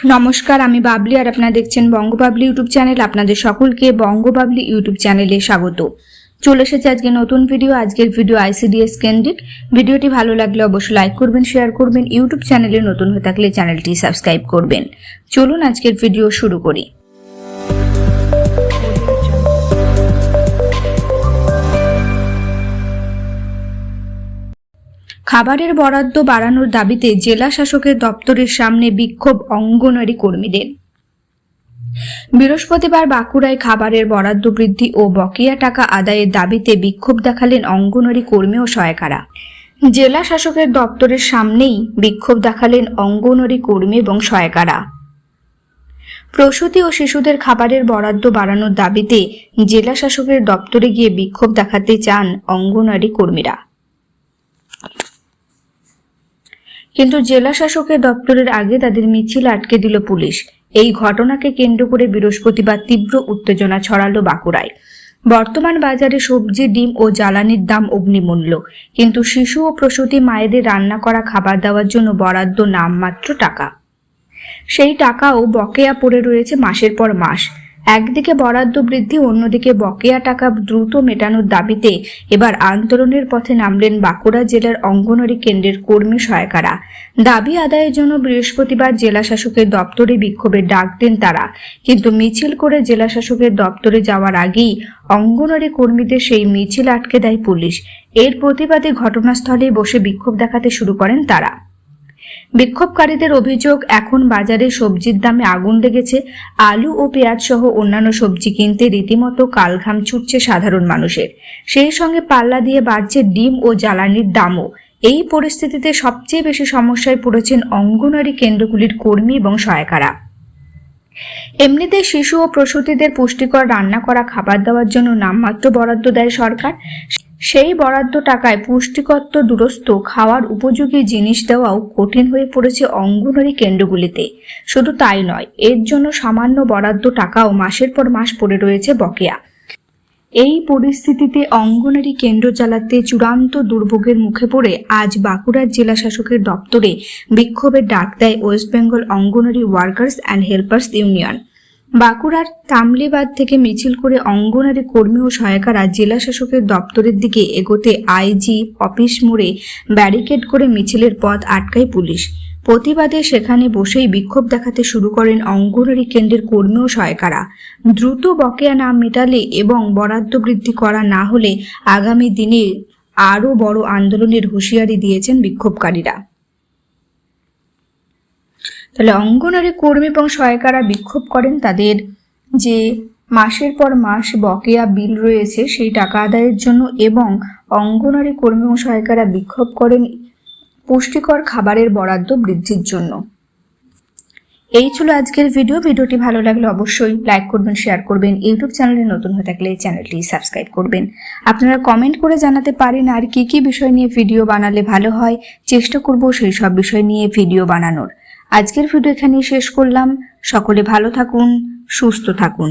নমস্কার, আমি বাবলি আর আপনারা দেখছেন বঙ্গবাবলি ইউটিউব চ্যানেল। আপনাদের সকলকে বঙ্গবাবলি ইউটিউব চ্যানেলে স্বাগত। চলে এসেছে আজকে নতুন ভিডিও। আজকের ভিডিও ICDS কেন্দ্রিক। ভিডিওটি ভালো লাগলে অবশ্যই লাইক করবেন, শেয়ার করবেন। ইউটিউব চ্যানেলে নতুন হয়ে থাকলে চ্যানেলটি সাবস্ক্রাইব করবেন। চলুন আজকের ভিডিও শুরু করি। খাবারের বরাদ্দ বাড়ানোর দাবিতে জেলা শাসকের দপ্তরের সামনে বিক্ষোভ অঙ্গনওয়াড়ি কর্মীদের। বৃহস্পতিবার বাঁকুড়ায় খাবারের বরাদ্দ বৃদ্ধি ও বকেয়া টাকা আদায়ের দাবিতে বিক্ষোভ দেখালেন অঙ্গনওয়াড়ি কর্মী ও সহায়িকারা। জেলা শাসকের দপ্তরের সামনেই বিক্ষোভ দেখালেন অঙ্গনওয়াড়ি কর্মী এবং সহায়িকারা। প্রসূতি ও শিশুদের খাবারের বরাদ্দ বাড়ানোর দাবিতে জেলা শাসকের দপ্তরে গিয়ে বিক্ষোভ দেখাতে চান অঙ্গনওয়াড়ি কর্মীরা, কিন্তু জেলা শাসকের দপ্তরের আগে তাদের মিছিল আটকে দিল পুলিশ। এই ঘটনাকে কেন্দ্র করে বৃহস্পতিবার তীব্র উত্তেজনা ছড়ালো বাঁকুড়ায়। বর্তমান বাজারে সবজি, ডিম ও জ্বালানির দাম অগ্নিমূল্য, কিন্তু শিশু ও প্রসূতি মায়েদের রান্না করা খাবার দেওয়ার জন্য বরাদ্দ নামমাত্র টাকা। সেই টাকাও বকেয়া পড়ে রয়েছে মাসের পর মাস। একদিকে বরাদ্দ বৃদ্ধি, অন্যদিকে বকেয়া টাকা দ্রুত মেটানোর দাবিতে এবার আন্দোলনের পথে নামলেন বাঁকুড়া জেলার অঙ্গনওয়াড়ি কেন্দ্রের কর্মী সহায়িকারা। দাবি আদায়ের জন্য বৃহস্পতিবার জেলা শাসকের দপ্তরে বিক্ষোভের ডাক দেন তারা, কিন্তু মিছিল করে জেলা শাসকের দপ্তরে যাওয়ার আগেই অঙ্গনওয়াড়ি কর্মীদের সেই মিছিল আটকে দেয় পুলিশ। এর প্রতিবাদে ঘটনাস্থলে বসে বিক্ষোভ দেখাতে শুরু করেন তারা। বিক্ষোভকারীদের অভিযোগ, এখন বাজারে সবজির দামে আগুন লেগেছে। আলু ও পেঁয়াজ সহ অন্যান্য সবজি কিনতে রীতিমতো কালঘাম ছুটছে সাধারণ মানুষের। সেই সঙ্গে পাল্লা দিয়ে বাড়ছে ডিম ও জ্বালানির দামও। এই পরিস্থিতিতে সবচেয়ে বেশি সমস্যায় পড়েছেন অঙ্গনওয়াড়ি কেন্দ্রগুলির কর্মী এবং সহায়িকারা। এমনিতে শিশু ও প্রসূতিদের পুষ্টিকর রান্না করা খাবার দেওয়ার জন্য নামমাত্র বরাদ্দ দেয় সরকার। সেই বরাদ্দ টাকায় পুষ্টিকত্ব দুরস্ত খাওয়ার উপযোগী জিনিস দেওয়াও কঠিন হয়ে পড়েছে অঙ্গনওয়াড়ি কেন্দ্রগুলিতে। শুধু তাই নয়, এর জন্য সামান্য বরাদ্দ টাকাও মাসের পর মাস পড়ে রয়েছে বকেয়া। এই পরিস্থিতিতে অঙ্গনওয়াড়ি কেন্দ্র চালাতে চূড়ান্ত দুর্ভোগের মুখে পড়ে আজ বাঁকুড়ার জেলা শাসকের দপ্তরে বিক্ষোভের ডাক দেয় West Bengal anganwadi workers and helpers union. বাঁকুড়ার তামলিবাদ থেকে মিছিল করে অঙ্গনওয়াড়ি কর্মী ও সহায়িকারা জেলা শাসকের দপ্তরের দিকে এগোতে IG অফিস মোড়ে ব্যারিকেড করে মিছিলের পথ আটকায় পুলিশ। প্রতিবাদে সেখানে বসেই বিক্ষোভ দেখাতে শুরু করেন অঙ্গনওয়াড়ি কেন্দ্রের কর্মী ও সহায়িকারা। দ্রুত বকেয়া না মেটালে এবং বরাদ্দ বৃদ্ধি করা না হলে আগামী দিনে আরও বড় আন্দোলনের হুঁশিয়ারি দিয়েছেন বিক্ষোভকারীরা। তাহলে অঙ্গনওয়াড়ি কর্মী এবং সহায়িকারা বিক্ষোভ করেন তাদের যে মাসের পর মাস বকেয়া বিল রয়েছে সেই টাকা আদায়ের জন্য, এবং অঙ্গনওয়াড়ি কর্মী ও সহায়িকারা বিক্ষোভ করেন পুষ্টিকর খাবারের বরাদ্দ বৃদ্ধির জন্য। এই ছিল আজকের ভিডিওটি ভালো লাগলে অবশ্যই লাইক করবেন, শেয়ার করবেন। ইউটিউব চ্যানেলে নতুন হয়ে থাকলে চ্যানেলটি সাবস্ক্রাইব করবেন। আপনারা কমেন্ট করে জানাতে পারেন আর কি বিষয় নিয়ে ভিডিও বানালে ভালো হয়। চেষ্টা করব সেই সব বিষয় নিয়ে ভিডিও বানানোর। আজকের ভিডিও এখানেই শেষ করলাম। সকলে ভালো থাকুন, সুস্থ থাকুন।